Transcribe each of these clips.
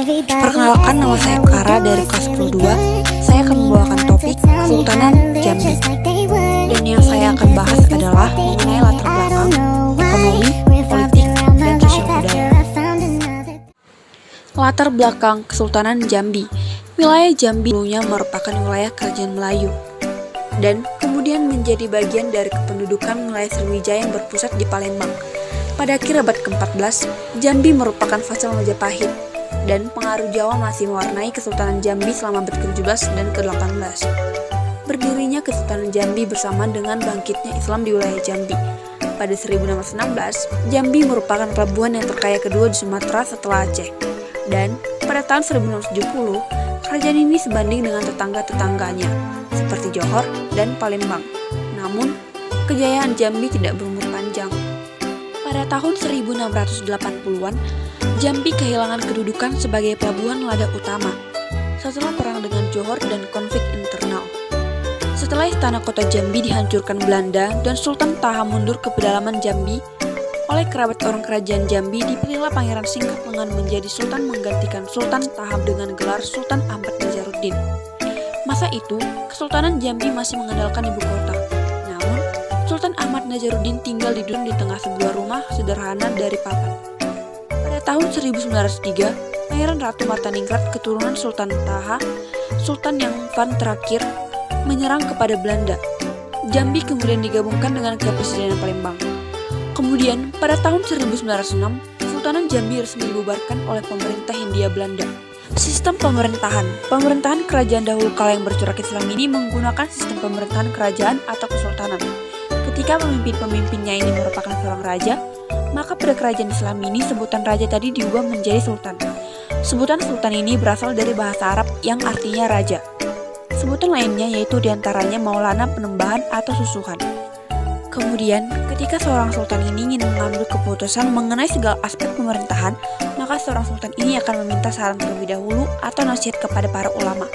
Perkenalkan, nama saya Kara dari kelas 12. Saya akan membawakan topik Kesultanan Jambi. Dan yang saya akan bahas adalah mengenai latar belakang, ekonomi, politik, dan sosial budaya. Latar belakang Kesultanan Jambi. Wilayah Jambi dulunya merupakan wilayah kerajaan Melayu dan kemudian menjadi bagian dari kependudukan wilayah Sriwijaya yang berpusat di Palembang. Pada akhir abad ke-14, Jambi merupakan vassal Majapahit dan pengaruh Jawa masih mewarnai Kesultanan Jambi selama abad ke-17 dan ke-18. Berdirinya Kesultanan Jambi bersama dengan bangkitnya Islam di wilayah Jambi. Pada 1616, Jambi merupakan pelabuhan yang terkaya kedua di Sumatera setelah Aceh. Dan pada tahun 1670, kerajaan ini sebanding dengan tetangga-tetangganya, seperti Johor dan Palembang. Namun, kejayaan Jambi tidak berumur panjang. Pada tahun 1680-an, Jambi kehilangan kedudukan sebagai pelabuhan lada utama setelah perang dengan Johor dan konflik internal. Setelah istana kota Jambi dihancurkan Belanda dan Sultan Taha mundur ke pedalaman Jambi, oleh kerabat orang kerajaan Jambi dipilihlah Pangeran Singkat Lengan menjadi Sultan menggantikan Sultan Taha dengan gelar Sultan Ahmad Nazaruddin. Masa itu, Kesultanan Jambi masih mengandalkan ibu kota. Namun, Sultan Ahmad Nazaruddin tinggal di tengah sebuah rumah sederhana dari papan. Pada tahun 1903, Pangeran Ratu Martaningrat keturunan Sultan Taha, Sultan yang terakhir, menyerang kepada Belanda. Jambi kemudian digabungkan dengan Kepresidenan Palembang. Kemudian, pada tahun 1906, Kesultanan Jambi resmi dibubarkan oleh pemerintah Hindia Belanda. Sistem pemerintahan kerajaan dahulu kala yang bercorak Islam ini menggunakan sistem pemerintahan kerajaan atau kesultanan. Ketika pemimpin-pemimpinnya ini merupakan seorang raja, maka pada kerajaan Islam ini sebutan raja tadi diubah menjadi sultan. Sebutan sultan ini berasal dari bahasa Arab yang artinya raja. Sebutan lainnya yaitu diantaranya Maulana Penembahan atau Susuhan. Kemudian, ketika seorang sultan ini ingin mengambil keputusan mengenai segala aspek pemerintahan, maka seorang sultan ini akan meminta saran terlebih dahulu atau nasihat kepada para ulama.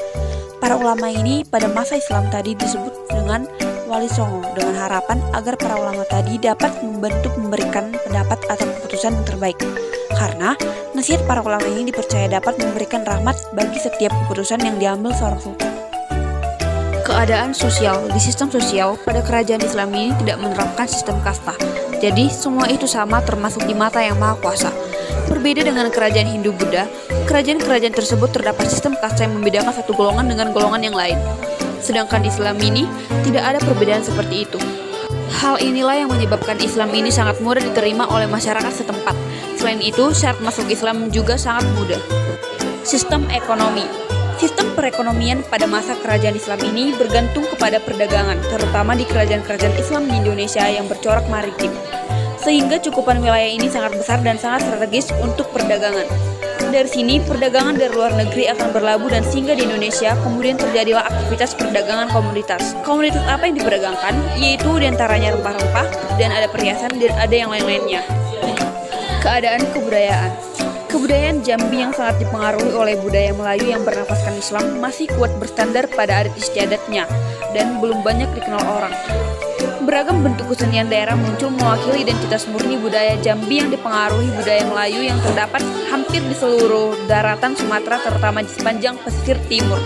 Para ulama ini pada masa Islam tadi disebut dengan Wali Songo dengan harapan agar para ulama tadi dapat membantu memberikan pendapat atau keputusan yang terbaik. Karena nasihat para ulama ini dipercaya dapat memberikan rahmat bagi setiap keputusan yang diambil seorang sultan. Keadaan sosial. Di sistem sosial, pada kerajaan Islam ini tidak menerapkan sistem kasta. Jadi, semua itu sama termasuk di mata Yang Maha Kuasa. Berbeda dengan kerajaan Hindu-Buddha, kerajaan-kerajaan tersebut terdapat sistem kasta yang membedakan satu golongan dengan golongan yang lain. Sedangkan di Islam ini, tidak ada perbedaan seperti itu. Hal inilah yang menyebabkan Islam ini sangat mudah diterima oleh masyarakat setempat. Selain itu, syarat masuk Islam juga sangat mudah. Sistem ekonomi. Sistem perekonomian pada masa kerajaan Islam ini bergantung kepada perdagangan, terutama di kerajaan-kerajaan Islam di Indonesia yang bercorak maritim. Sehingga cukupan wilayah ini sangat besar dan sangat strategis untuk perdagangan. Dari sini, perdagangan dari luar negeri akan berlabuh dan singgah di Indonesia, kemudian terjadilah aktivitas perdagangan komoditas. Komoditas apa yang diperdagangkan? Yaitu diantaranya rempah-rempah, dan ada perhiasan, dan ada yang lain-lainnya. Keadaan kebudayaan. Kebudayaan Jambi yang sangat dipengaruhi oleh budaya Melayu yang bernafaskan Islam masih kuat berstandar pada adat istiadatnya dan belum banyak dikenal orang. Beragam bentuk kesenian daerah muncul mewakili identitas murni budaya Jambi yang dipengaruhi budaya Melayu yang terdapat hampir di seluruh daratan Sumatera terutama di sepanjang pesisir timur.